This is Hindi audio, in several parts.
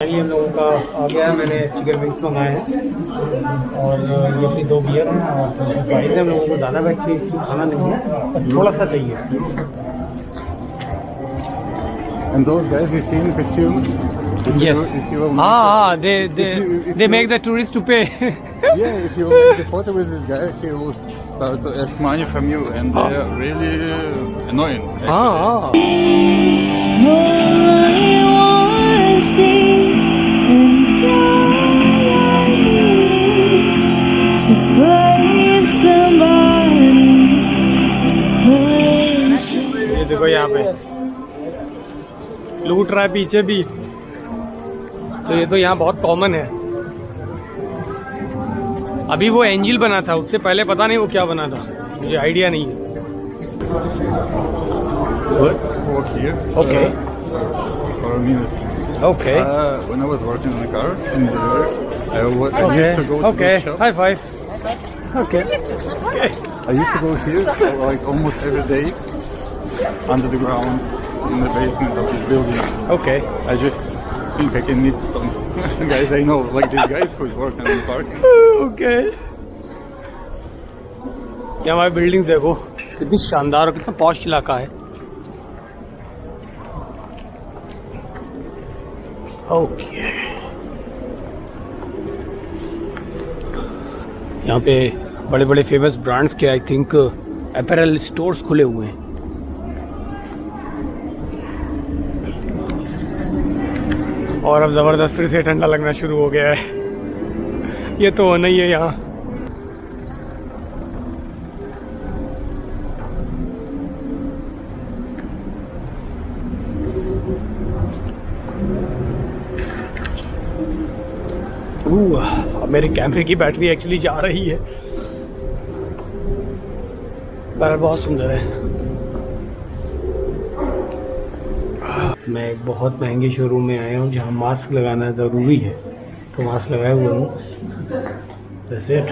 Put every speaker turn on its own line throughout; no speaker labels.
फाइनली हम लोगों का आ गया। मैंने चिकन विंग्स मंगाए हैं और ये अपनी 2 बियर हैं और प्राइस है हम लोगों को ज़्यादा बैठ के खाना नहीं है, पर थोड़ा सा चाहिए।
And those guys you see in costumes?
Yes. They make the tourists to pay.
Yeah, if you make a photo with this guy, he will start to ask money from you, and they are really annoying.
ये देखो यहाँ पे लूट रहा है पीछे भी, तो ये तो यहाँ बहुत कॉमन है। अभी वो एंजिल बना था, उससे पहले पता नहीं वो क्या बना था, मुझे आइडिया नहीं है।
Work here.
Okay.
For a minute.
Okay.
When I was working on the cars in New York, I used to go to this shop.
High five. Okay.
I used to go here like almost every day, under the ground, in the basement of this building.
Okay.
I just think I can meet some guys I know, like these guys who is working in the park.
Okay. क्या हमारी बिल्डिंग देखो कितनी शानदार और कितना पॉश इलाका है। ओके, यहाँ पे बड़े बड़े फेमस ब्रांड्स के आई थिंक अपैरल स्टोर्स खुले हुए हैं। और अब ज़बरदस्त फिर से ठंडा लगना शुरू हो गया है। ये तो होना ही है यहाँ। अब मेरे कैमरे की बैटरी एक्चुअली जा रही है, पर बहुत सुंदर है। मैं एक बहुत महंगे शोरूम में आया हूँ जहाँ मास्क लगाना ज़रूरी है, तो मास्क लगाए हुए हूँ। That's it.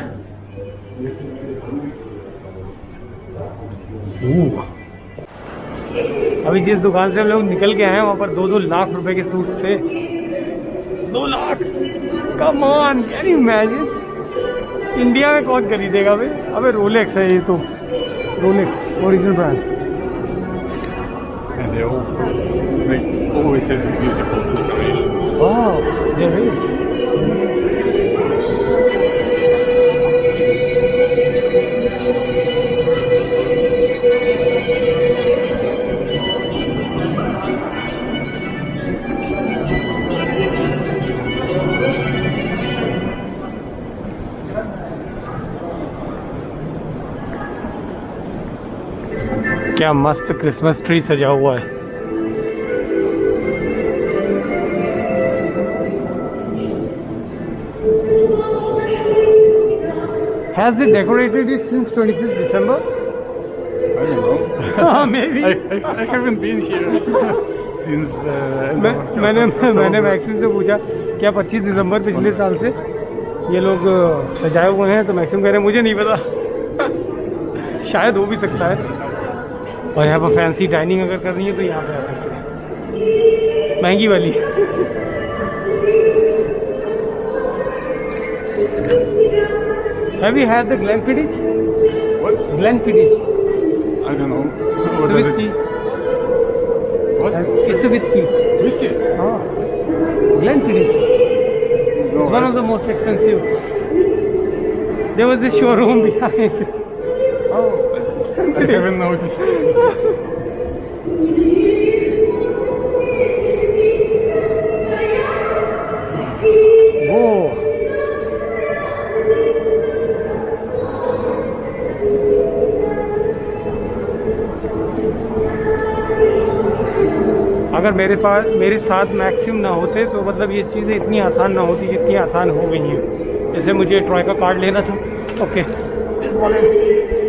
अभी जिस दुकान से हम लोग निकल के आए हैं वहाँ पर 2-2 लाख रुपए के सूट से 2 lakh. Come on, can you imagine? India में कौन खरीदेगा भाई? अबे रोलेक्स है ये तो, Rolex original brand.
And they also always have this beautiful decoration.
Wow, there is. क्या मस्त क्रिसमस ट्री सजा हुआ है। Has it decorated it since 25th December?
I don't know.
Maybe.
I haven't been here since.
मैंने मैक्सिम से पूछा क्या 25 दिसंबर पिछले साल से ये लोग सजाए हुए हैं, तो मैक्सिम कह रहे हैं मुझे नहीं पता। शायद हो भी सकता है। और यहाँ पर फैंसी डाइनिंग अगर करनी है तो यहाँ पे आ सकते हैं, महंगी वाली। Have you had the Glenfiddich?
What?
Glenfiddich.
I don't know.
It's a whiskey.
What?
It's a whiskey.
Whiskey?
Oh. Glenfiddich.
No.
It's one of the most expensive. There was this showroom behind.
Oh, I haven't noticed.
Whoa. अगर मेरे साथ मैक्सिम ना होते तो मतलब ये चीज़ें इतनी आसान ना होती जितनी आसान हो गई हैं। जैसे मुझे ट्रॉय का कार्ड लेना था, ओके,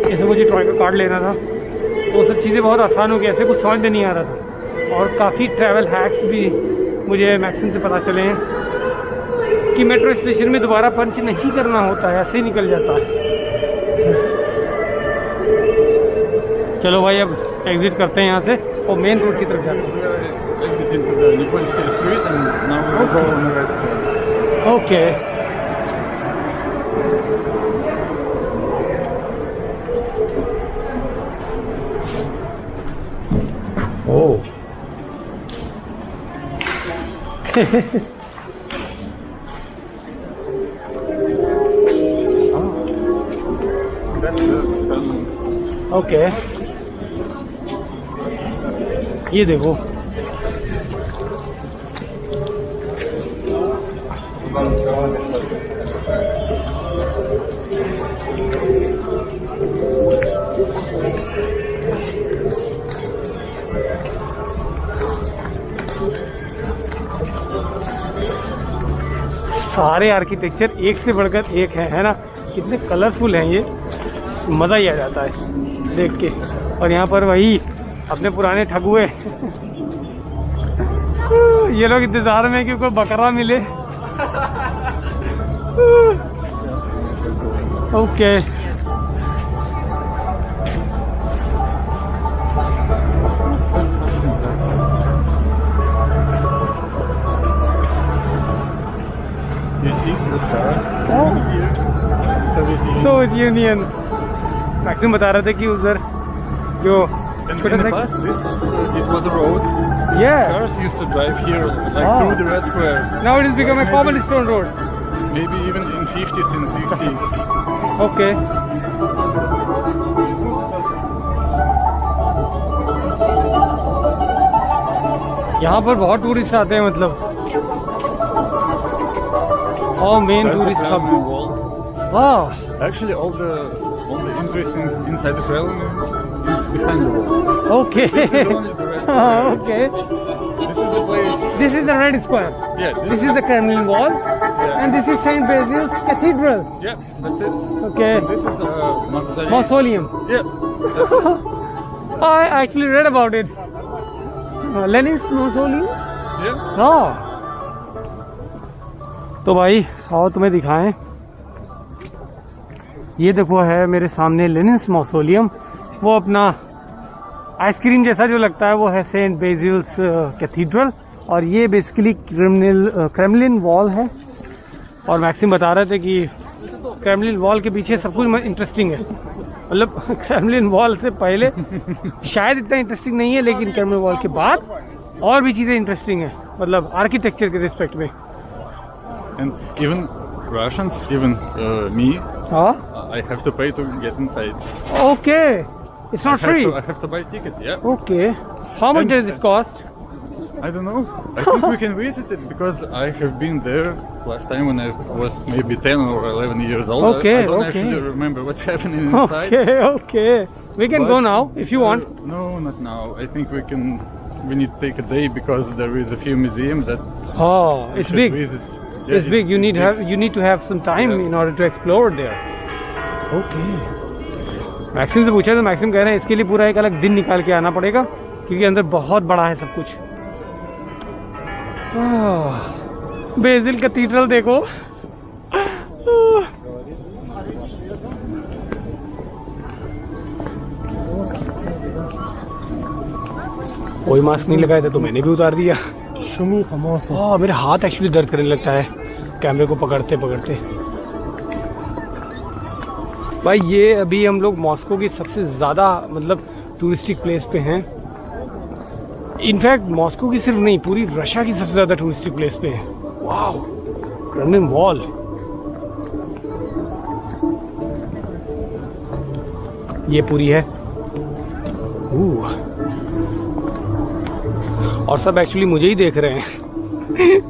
जैसे मुझे ट्रॉय का कार्ड लेना था तो सब चीज़ें बहुत आसान हो गई, ऐसे कुछ समझ में नहीं आ रहा था। और काफ़ी ट्रैवल हैक्स भी मुझे मैक्सिम से पता चले हैं कि मेट्रो स्टेशन में दोबारा पंच नहीं करना होता है, ऐसे ही निकल जाता है। चलो भाई अब एग्जिट करते हैं यहाँ से और मेन रोड की तरफ जाते हैं।
exit into the Nikolsky street, and now we will go on the Red Square.
Okay oh okay ये देखो सारे आर्किटेक्चर एक से बढ़कर एक है ना। कितने कलरफुल हैं ये, मज़ा ही आ जाता है देख के। और यहाँ पर वही अपने पुराने ठगुए ये लोग इंतजार में कि कोई बकरा मिले। Okay Soviet union. मैक्सिम बता रहे थे कि उधर जो
And in the past, it was a road.
yeah
Cars used to drive here, like through the Red Square.
now it has become a cobblestone road.
Maybe even in 50s and 60s.
Okay यहाँ पर बहुत टूरिस्ट आते हैं मतलब। और main
That's the
tourist
Kremlin
hub.
wall.
हाँ
Actually, all the interesting inside the Kremlin is behind the wall.
Okay
This is only the Red Square.
Okay
This is the place.
This is the Red Square,
Yeah,
this is the Kremlin wall
Yeah.
And this is Saint Basil's Cathedral.
Yeah, that's it.
Okay
This is Mausoleum.
Mausoleum.
Yeah, that's it.
I actually read about it. Lenin's mausoleum.
Yeah.
हाँ तो भाई आओ तुम्हें दिखाएं। ये देखो है मेरे सामने लेनिन्स मौसोलियम। वो अपना आइसक्रीम जैसा जो लगता है वो है सेंट बेसिल्स कैथीड्रल। और ये बेसिकली क्रेमलिन वॉल है। और मैक्सिम बता रहे थे कि क्रेमलिन वॉल के पीछे सब कुछ इंटरेस्टिंग है। मतलब क्रेमलिन वॉल से पहले शायद इतना इंटरेस्टिंग नहीं है, लेकिन क्रेमलिन वॉल के बाद और भी चीज़ें इंटरेस्टिंग है, मतलब आर्किटेक्चर के रिस्पेक्ट में।
And even Russians, even me,
हाँ
I have to pay to get inside.
Okay it's not free.
I have to buy ticket. Yeah.
Okay how much does it cost?
I don't know. I think we can visit it because I have been there last time when I was maybe 10 or 11 years old.
Okay,
I don't
okay.
actually remember what's happening inside.
Okay we can
But,
go now if you want.
No, not now. I think we need to take a day because there is a few museums that
Oh
we
it's
should
big.
visit.
It's big. You need to have some time
Yeah.
in order to explore there. Okay. Maxim से पूछा तो मैक्सिम कह रहे हैं इसके लिए पूरा एक अलग दिन निकाल के आना पड़ेगा क्योंकि अंदर बहुत बड़ा है सब कुछ। बेसिल कैथीड्रल देखो। कोई मास्क नहीं लगाया था तो मैंने भी उतार दिया। मेरे हाथ एक्चुअली दर्द करने लगता है कैमरे को पकड़ते पकड़ते। भाई ये अभी हम लोग मॉस्को की सबसे ज़्यादा मतलब टूरिस्टिक प्लेस पे हैं। इनफैक्ट मॉस्को की सिर्फ नहीं, पूरी रशिया की सबसे ज़्यादा टूरिस्टिक प्लेस पे है। Wow Kremlin wall. ये पूरी है। और सब एक्चुअली मुझे ही देख रहे हैं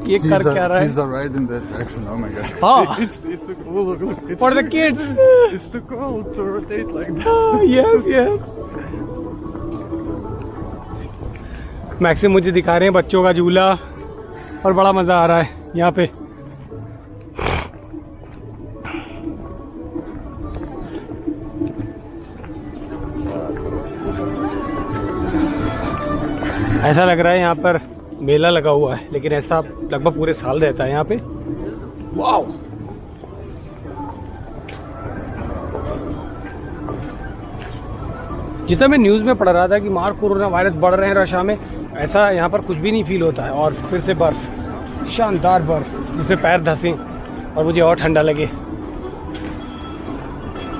ये कर क्या रहा है।
Kids are right in that direction. Oh my god.
हाँ।
It's too cool. Look, it's
For the kids.
It's too cold to rotate like that.
yes. Maxim मुझे दिखा रहे हैं बच्चों का झूला और बड़ा मजा आ रहा है यहाँ पे। ऐसा लग रहा है यहाँ पर मेला लगा हुआ है, लेकिन ऐसा लगभग पूरे साल रहता है यहाँ पे। वाओ जितना मैं न्यूज़ में पढ़ रहा था कि कोरोना वायरस बढ़ रहे हैं रशिया में, ऐसा यहाँ पर कुछ भी नहीं फील होता है। और फिर से बर्फ़, शानदार बर्फ़ जिसमें पैर धंसें और मुझे और ठंडा लगे।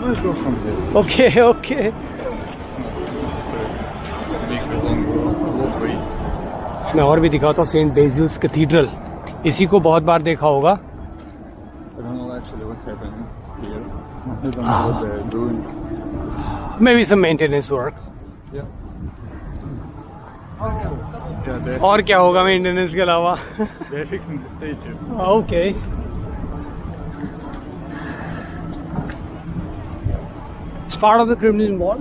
Let's go from here.
Okay okay.
It's not necessary. Big long walkway.
मैं और भी दिखाता हूँ सेंट बेसिल्स कैथीड्रल। इसी को बहुत बार देखा होगा।
I don't know actually what's happening here. I don't know what they're doing.
Maybe some maintenance work.
Yeah. Yeah, they're,
और क्या होगा मेंटेनेंस के अलावा?
they're fixing the stage here.
Okay. It's part of the Kremlin Wall.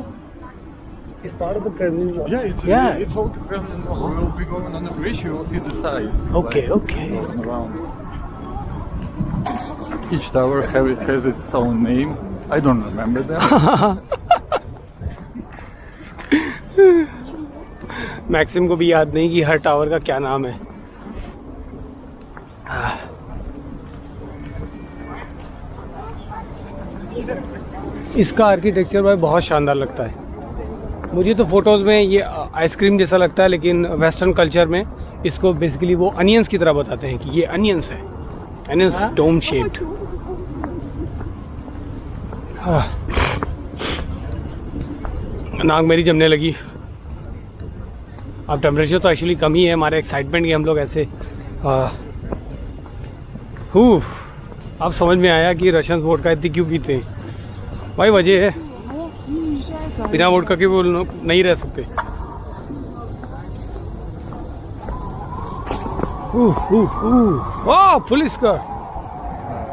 It's part of the Kremlin Wall.
Yeah, it's all the Kremlin Wall. We will be going on the bridge. You will see the size.
Okay,
like,
okay.
Going around. Each tower has its own name. I don't remember them.
Maxim को भी याद नहीं कि हर टावर का क्या नाम है। इसका आर्किटेक्चर भाई बहुत शानदार लगता है। मुझे तो फोटोज़ में ये आइसक्रीम जैसा लगता है, लेकिन वेस्टर्न कल्चर में इसको बेसिकली वो अनियंस की तरह बताते हैं कि ये अनियंस है, अनियंस डोम शेप्ड। नाक मेरी जमने लगी। अब टेम्परेचर तो एक्चुअली कम ही है, हमारे एक्साइटमेंट के हम लोग ऐसे अब समझ में आया कि रशियन वोडका इतनी क्यों पीते हैं। भाई वजह है, बिना वोडका के वो लोग नहीं रह सकते। ओह पुलिस का।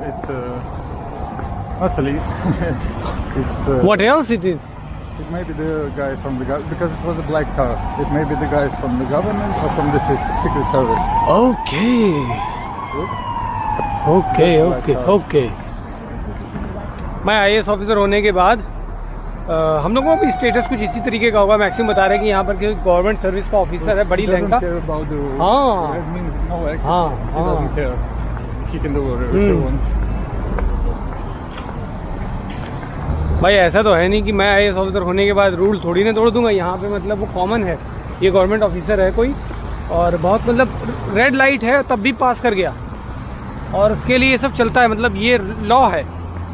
It's not police. It's
What else it is?
it may be the guy from the because it was a black car. It may be the guy from the government or from the Secret Service.
Okay. Okay okay okay. मैं IAS ऑफिसर होने के बाद हम लोगों का भी स्टेटस कुछ इसी तरीके का होगा। मैक्सिम बता रहे हैं कि यहाँ पर गवर्नमेंट सर्विस का ऑफिसर है, बड़ी लैंका। हाँ हाँ हाँ। भाई ऐसा तो है नहीं कि मैं IAS ऑफिसर होने के बाद रूल थोड़ी ना तोड़ दूंगा। यहाँ पे मतलब वो कॉमन है, ये गवर्नमेंट ऑफिसर है कोई और बहुत मतलब रेड लाइट है तब भी पास कर गया और उसके लिए ये सब चलता है। मतलब ये लॉ है,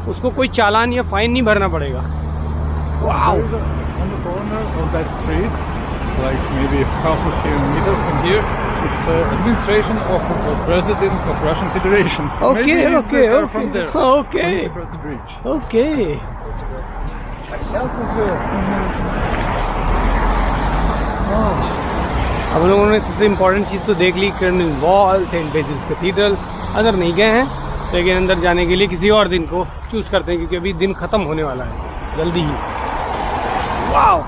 उसको कोई चालान या फाइन नहीं भरना पड़ेगा। Wow.
On the corner of that street, like maybe half a kilometer from here, it's administration of the president of Russian Federation.
Okay,
maybe
okay,
okay.
okay.
From there.
Okay.
Across the bridge.
Okay. हम लोगों ने सबसे इम्पोर्टेंट चीज़ तो देख ली, colonel wall, Saint Basil's cathedral. अंदर नहीं गए हैं, लेकिन अंदर जाने के लिए किसी और दिन को चूज़ करते हैं क्योंकि अभी दिन ख़त्म होने वाला है जल्दी ही। वाओ।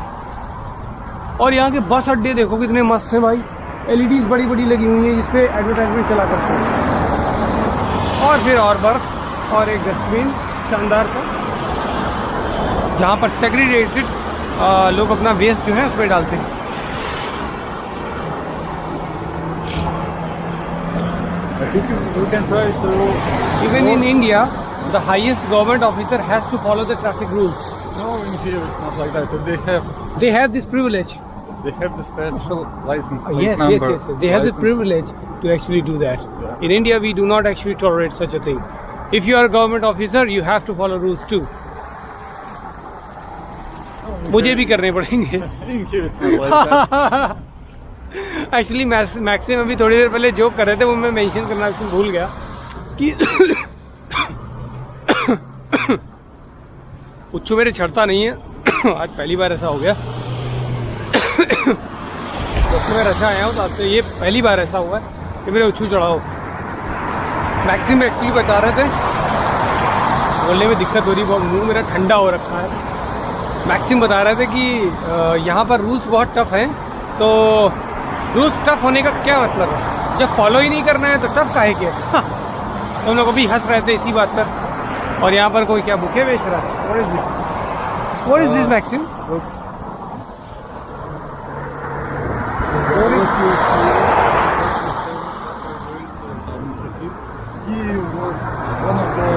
और यहाँ के बस अड्डे देखो कितने मस्त हैं भाई। LEDs बड़ी बड़ी लगी हुई हैं जिसपे एडवर्टाइजमेंट चला करते हैं। और फिर और बर्फ और एक डस्टबिन शानदार सा, जहाँ पर सेग्रीगेटेड लोग अपना वेस्ट जो है उसमें डालते हैं।
You can try to.
Even in India, the highest government officer has to follow the traffic rules.
No, in here it's not like that.
They have this privilege.
They have the special license plate
Yes,
number.
yes. They have the
license.
privilege to actually do that.
Yeah.
In India, we do not actually tolerate such a thing. If you are a government officer, you have to follow rules too. मुझे भी करने पड़ेंगे।
In here it's not like that.
Actually Maxim अभी थोड़ी देर पहले जोक कर रहे थे, वो मैं मेंशन करना भूल गया कि उच्चू मेरे छड़ता नहीं है। आज पहली बार ऐसा हो गया। जब मैं रचा आया हूँ तो आपसे ये पहली बार ऐसा हुआ है कि मेरे उच्चू चढ़ाओ। मैक्सिम एक्चुअली बता रहे थे, बोलने में दिक्कत हो रही, बहुत मुंह मेरा ठंडा हो रखा है। मैक्सिम बता रहे थे कि यहाँ पर रूल्स बहुत टफ हैं। तो रूल्स टफ होने का क्या मतलब है, जब फॉलो ही नहीं करना है तो टफ काहे के। तो हम लोग अभी हंस रहे थे इसी बात पर। और यहाँ पर कोई क्या बुके बेच रहा है। What is this Maxim?
He was one of the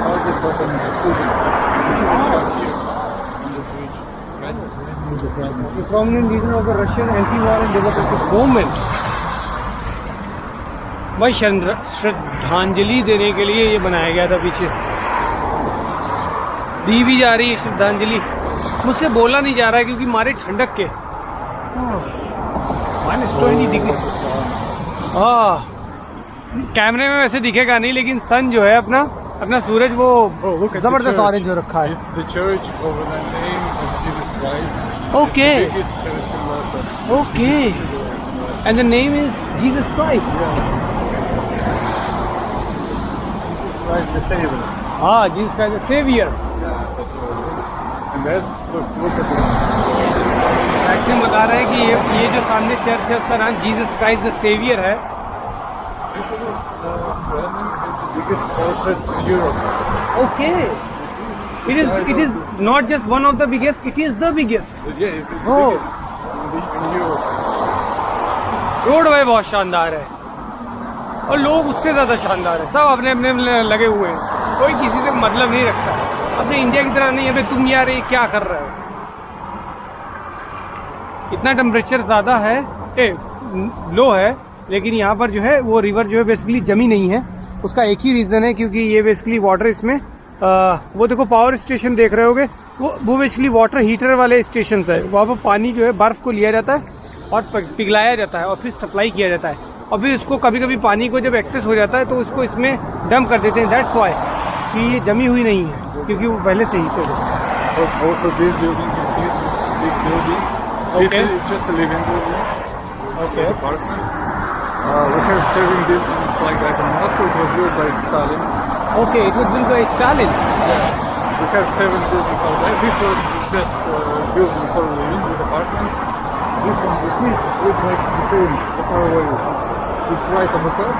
targets of an student. On the bridge. with the Kremlin.
The prominent leader of the Russian anti-war and democratic movement. भाई श्रद्धांजलि देने के लिए ये बनाया गया था, पीछे दी भी जा रही है श्रद्धांजलि। मुझसे बोला नहीं जा रहा है क्योंकि मारे ठंडक के -20 कैमरे में वैसे दिखेगा नहीं, लेकिन सन जो है अपना सूरज वो जबरदस्त ऑरेंज हो रखा है।
It's the church over the name of Jesus Christ.
Okay.
The biggest church in Russia.
Okay. And the name is Jesus Christ.
Jesus Christ the Savior.
हाँ, Jesus Christ the Savior.
And that's look at it.
Maxim बता रहे हैं कि ये जो सामने चर्च है उसका नाम जीसस क्राइस्ट द सेवियर है।
Kremlin is the biggest fortress in Europe.
Okay. It is not just one of the biggest, it is the biggest.
Yeah, it is the
Oh.
biggest in Europe.
Road वे बहुत शानदार है और लोग उससे ज्यादा शानदार है। सब अपने अपने में लगे हुए हैं, कोई किसी से मतलब नहीं रखता है। अपने इंडिया की तरह नहीं है भाई तुम यार ये क्या कर रहे हो। इतना टेम्परेचर ज़्यादा है, लो है, लेकिन यहाँ पर जो है वो रिवर जो है बेसिकली जमी नहीं है। उसका एक ही रीज़न है क्योंकि ये बेसिकली वाटर इसमें वो देखो पावर स्टेशन देख रहे होगे, वो बेसिकली वाटर हीटर वाले स्टेशन है। वहाँ पर पानी जो है बर्फ़ को लिया जाता है और पिघलाया जाता है और फिर सप्लाई किया जाता है और फिर इसको कभी कभी पानी को जब एक्सेस हो जाता है तो उसको इसमें डंप कर देते हैं। दैट्स वाई कि ये जमी हुई नहीं है क्योंकि वो पहले से ही थे।
Also this building you see, big building.
Okay.
It's just a living building.
Okay.
Apartments. We have 7 buildings like that in Moscow. It was built by Stalin.
Okay, it was built by Stalin.
We have 7 buildings out there. This was just building for living with apartments. This one, you see, looks like the same, far away. It's right on the top,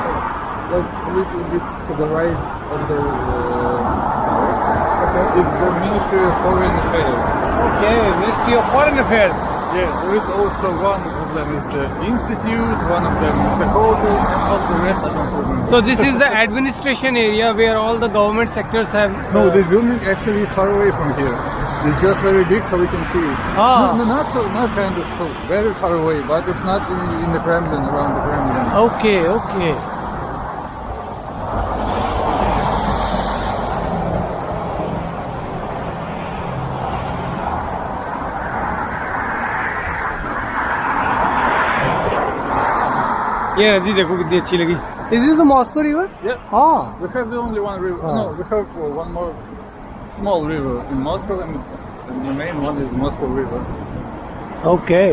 like a little bit to the right of the
Okay.
It's the Ministry of Foreign Affairs.
Okay, Ministry of Foreign Affairs.
Yeah, there is also one of them is the institute, one of them is the hotel, and all the rest I don't remember.
So this is the administration area where all the government sectors have.
No, this building actually is far away from here. It's just very big, so we can see it.
Ah.
No, not kind of so very far away, but it's not in the Kremlin, around the Kremlin.
Okay, okay. ये नदी देखो कितनी अच्छी लगी। Is this a Moscow river?
Yeah.
हाँ।
We have the only one river.
Ah.
No, we have one more small river in Moscow, and the main one is Moscow River.
Okay.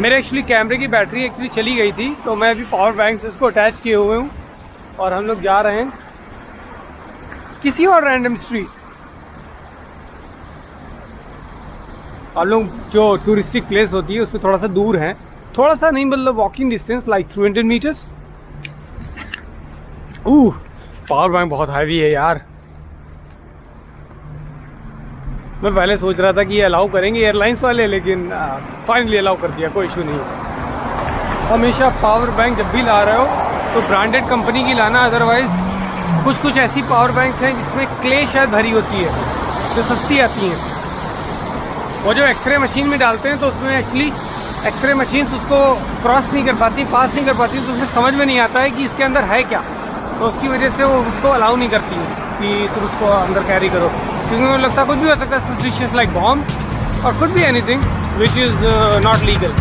मेरे एक्चुअली कैमरे की बैटरी एक्चुअली चली गई थी तो मैं अभी पावर बैंक से इसको अटैच किए हुए हूँ और हम लोग जा रहे हैं किसी और रैंडम स्ट्रीट। आप लोग जो टूरिस्टिक प्लेस होती है उससे थोड़ा सा दूर है, थोड़ा सा नहीं मतलब walking distance like 300 metres. Power bank बहुत हैवी है यार। मैं पहले सोच रहा था कि ये अलाउ करेंगे एयरलाइंस वाले, लेकिन फाइनली अलाउ कर दिया, कोई इशू नहीं है। हमेशा पावर बैंक जब भी ला रहे हो तो ब्रांडेड कंपनी की लाना, अदरवाइज कुछ ऐसी पावर बैंक्स हैं जिसमें क्ले शायद भरी होती है जो सस्ती आती हैं। वो जो एक्सरे मशीन में डालते हैं तो उसमें एक्चुअली एक्सरे मशीन उसको क्रॉस नहीं कर पाती, पास नहीं कर पाती, तो उसमें समझ में नहीं आता है कि इसके अंदर है क्या, तो उसकी वजह से वो उसको अलाउ नहीं करती है कि तुम उसको अंदर कैरी करो, क्योंकि मुझे लगता है कुछ भी हो सकता है सस्पिशियस लाइक बॉम्ब और could be anything which is not legal.